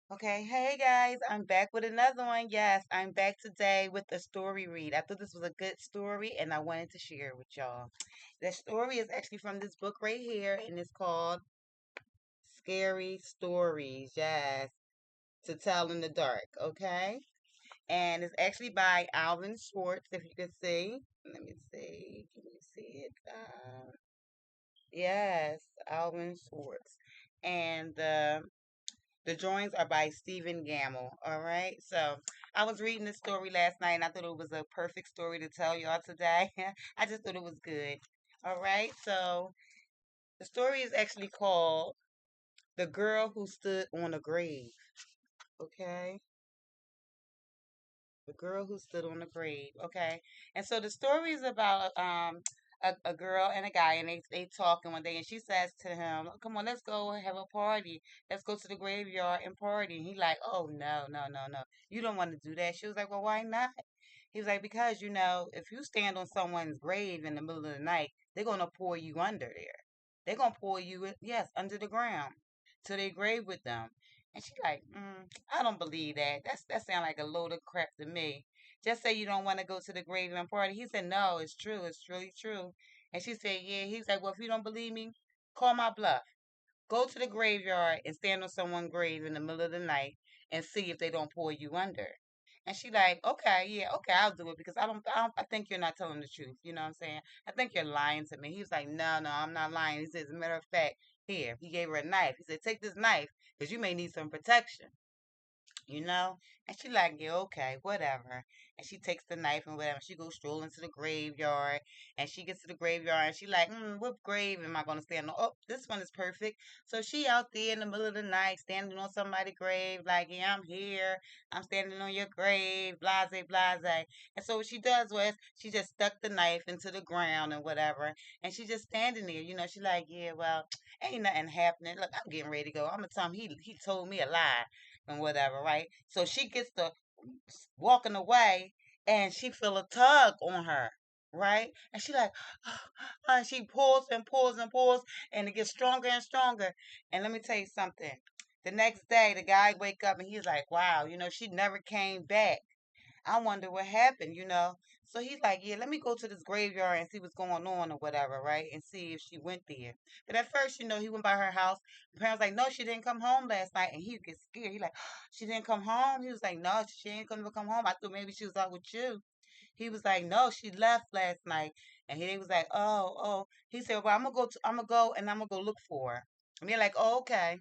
Okay, hey guys, I'm back with another one. Yes, I'm back today with a story read. I thought this was a good story and I wanted to share it with y'all. The story is actually from this book right here and it's called Scary Stories. Yes, to Tell in the Dark. Okay, and it's actually by Alvin Schwartz, if you can see. Let me see. Can you see it? Yes, Alvin Schwartz. And the drawings are by Stephen Gamble. All right. So I was reading this story last night and I thought it was a perfect story to tell y'all today. I just thought it was good. All right. So the story is actually called The Girl Who Stood on a Grave. Okay. The Girl Who Stood on a Grave. Okay. And so the story is about a girl and a guy and they talking one day and she says to him, come on, let's go have a party. Let's go to the graveyard and party. And he like, oh no, no, no, no. You don't want to do that. She was like, well, why not? He was like, because if you stand on someone's grave in the middle of the night, they're gonna pour you under there. They're gonna pour you yes, under the ground to their grave with them. And she like, I don't believe that. That sounds like a load of crap to me. Just say you don't want to go to the graveyard party. He said, no, it's true. It's really true. And she said, yeah. He's like, well, if you don't believe me, call my bluff. Go to the graveyard and stand on someone's grave in the middle of the night and see if they don't pull you under. And she like, okay, yeah, okay, I'll do it because I think you're not telling the truth. You know what I'm saying? I think you're lying to me. He was like, no, no, I'm not lying. He says, as a matter of fact, here, he gave her a knife. He said, take this knife because you may need some protection, you know? And she like, yeah, okay, whatever. And she takes the knife and whatever. She goes strolling to the graveyard and she gets to the graveyard and she like, what grave am I gonna stand on? Oh, this one is perfect. So she out there in the middle of the night standing on somebody's grave, like, yeah, I'm here. I'm standing on your grave, blase, blase. And so what she does was she just stuck the knife into the ground and whatever. And she just standing there, she like, yeah, well, ain't nothing happening. Look, I'm getting ready to go. I'm gonna tell him he told me a lie and whatever, right? So she gets to walking away and she feel a tug on her, right? And she like, and she pulls and pulls and pulls and it gets stronger and stronger. And let me tell you something. The next day, the guy wake up and he's like, wow, she never came back. I wonder what happened. So he's like, yeah, let me go to this graveyard and see what's going on or whatever, right? And see if she went there. But at first, he went by her house. The parents like, no, she didn't come home last night. And he gets scared. He like, she didn't come home. He was like, no, she ain't gonna come home. I thought maybe she was out with you. He was like, no, she left last night. And he was like, oh, oh. He said, well, I'm gonna go and I'm gonna go look for her. And they're like, oh, okay.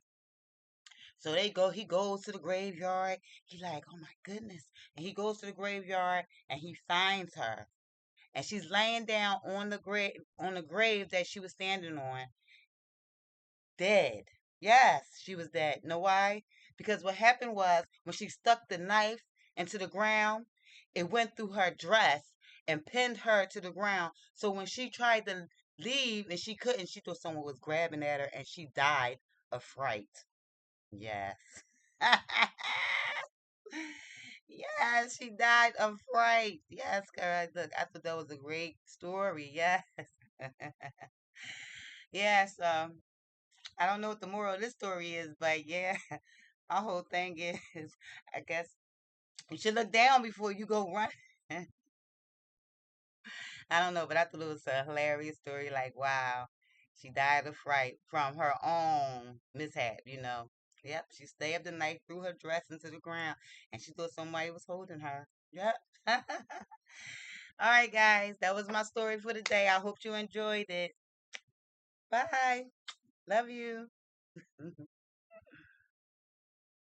So he goes to the graveyard. He like, oh my goodness. And he goes to the graveyard and he finds her. And she's laying down on the grave that she was standing on, dead. Yes, she was dead. Know why? Because what happened was when she stuck the knife into the ground, it went through her dress and pinned her to the ground. So when she tried to leave and she couldn't, she thought someone was grabbing at her and she died of fright. Yes. Yes, she died of fright. Yes, correct. Look, I thought that was a great story. Yes. Yes. I don't know what the moral of this story is, but yeah, my whole thing is, I guess you should look down before you go run. I don't know, but I thought it was a hilarious story. Like, wow, she died of fright from her own mishap. Yep, she stabbed the knife through her dress into the ground, and she thought somebody was holding her. Yep. All right, guys, that was my story for the day. I hope you enjoyed it. Bye. Love you.